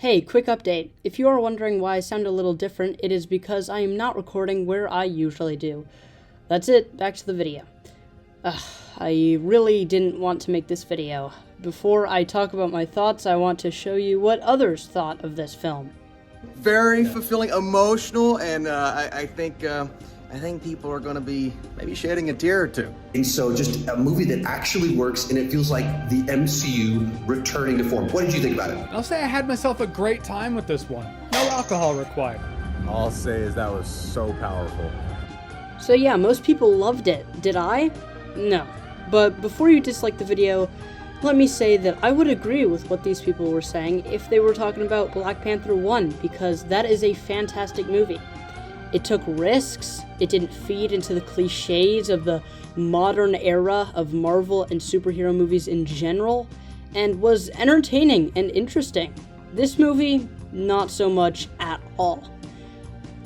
Hey, quick update. If you are wondering why I sound a little different, it is because I am not recording where I usually do. That's it, back to the video. I really didn't want to make this video. Before I talk about my thoughts, I want to show you what others thought of this film. Very fulfilling, emotional, and I think people are going to be maybe shedding a tear or two. And so just a movie that actually works, and it feels like the MCU returning to form. What did you think about it? I'll say I had myself a great time with this one. No alcohol required. All I'll say is that was so powerful. So yeah, most people loved it. Did I? No. But before you dislike the video, let me say that I would agree with what these people were saying if they were talking about Black Panther 1, because that is a fantastic movie. It took risks, it didn't feed into the cliches of the modern era of Marvel and superhero movies in general, and was entertaining and interesting. This movie, not so much at all.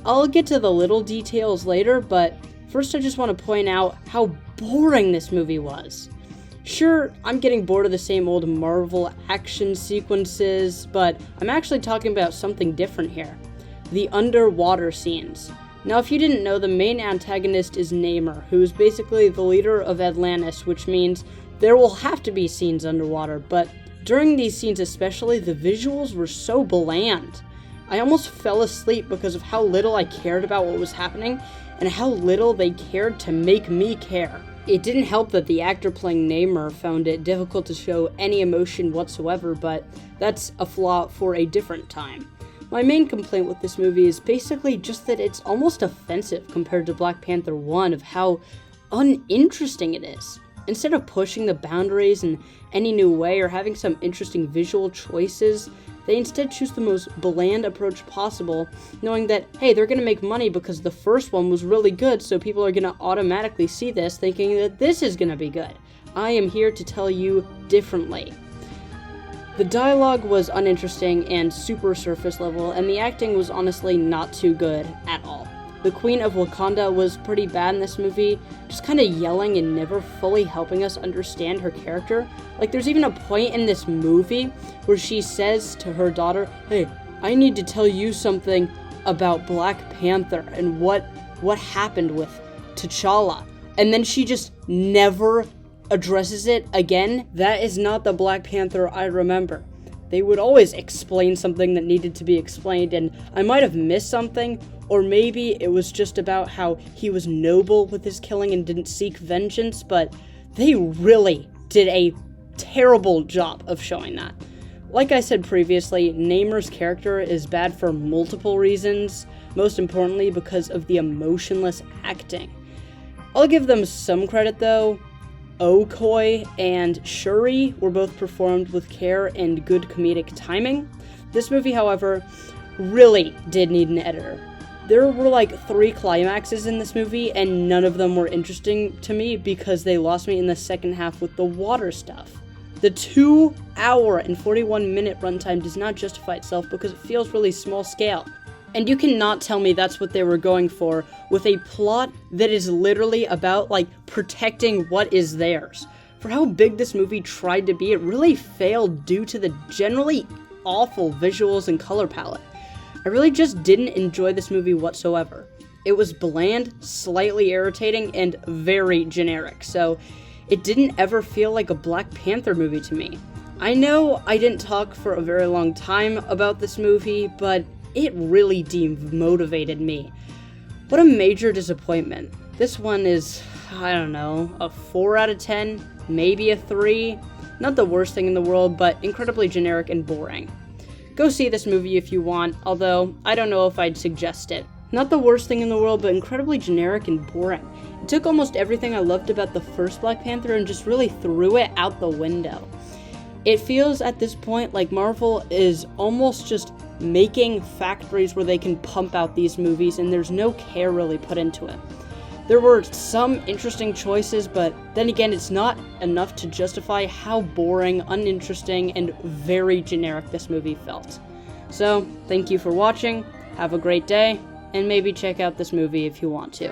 I'll get to the little details later, but first I just want to point out how boring this movie was. Sure, I'm getting bored of the same old Marvel action sequences, but I'm actually talking about something different here. The underwater scenes. Now, if you didn't know, the main antagonist is Namor, who is basically the leader of Atlantis, which means there will have to be scenes underwater, but during these scenes especially, the visuals were so bland. I almost fell asleep because of how little I cared about what was happening, and how little they cared to make me care. It didn't help that the actor playing Namor found it difficult to show any emotion whatsoever, but that's a flaw for a different time. My main complaint with this movie is basically just that it's almost offensive compared to Black Panther 1 of how uninteresting it is. Instead of pushing the boundaries in any new way or having some interesting visual choices, they instead choose the most bland approach possible, knowing that, hey, they're going to make money because the first one was really good, so people are going to automatically see this thinking that this is going to be good. I am here to tell you differently. The dialogue was uninteresting and super surface level, and the acting was honestly not too good at all. The Queen of Wakanda was pretty bad in this movie, just kind of yelling and never fully helping us understand her character. Like, there's even a point in this movie where she says to her daughter, hey, I need to tell you something about Black Panther and what happened with T'Challa. And then she just never addresses it again. That is not the Black Panther I remember. They would always explain something that needed to be explained, and I might have missed something, or maybe it was just about how he was noble with his killing and didn't seek vengeance, but they really did a terrible job of showing that. Like I said previously, Namor's character is bad for multiple reasons, most importantly because of the emotionless acting. I'll give them some credit though. Okoye and Shuri were both performed with care and good comedic timing. This movie, however, really did need an editor. There were like 3 climaxes in this movie, and none of them were interesting to me because they lost me in the second half with the water stuff. The 2-hour and 41-minute runtime does not justify itself because it feels really small scale. And you cannot tell me that's what they were going for with a plot that is literally about, like, protecting what is theirs. For how big this movie tried to be, it really failed due to the generally awful visuals and color palette. I really just didn't enjoy this movie whatsoever. It was bland, slightly irritating, and very generic, so it didn't ever feel like a Black Panther movie to me. I know I didn't talk for a very long time about this movie, but it really demotivated me. What a major disappointment. This one is, I don't know, a 4 out of 10, maybe a 3. Not the worst thing in the world, but incredibly generic and boring. Go see this movie if you want, although I don't know if I'd suggest it. Not the worst thing in the world, but incredibly generic and boring. It took almost everything I loved about the first Black Panther and just really threw it out the window. It feels at this point like Marvel is almost just making factories where they can pump out these movies and there's no care really put into it. There were some interesting choices, but then again, it's not enough to justify how boring, uninteresting, and very generic this movie felt. So, thank you for watching, have a great day, and maybe check out this movie if you want to.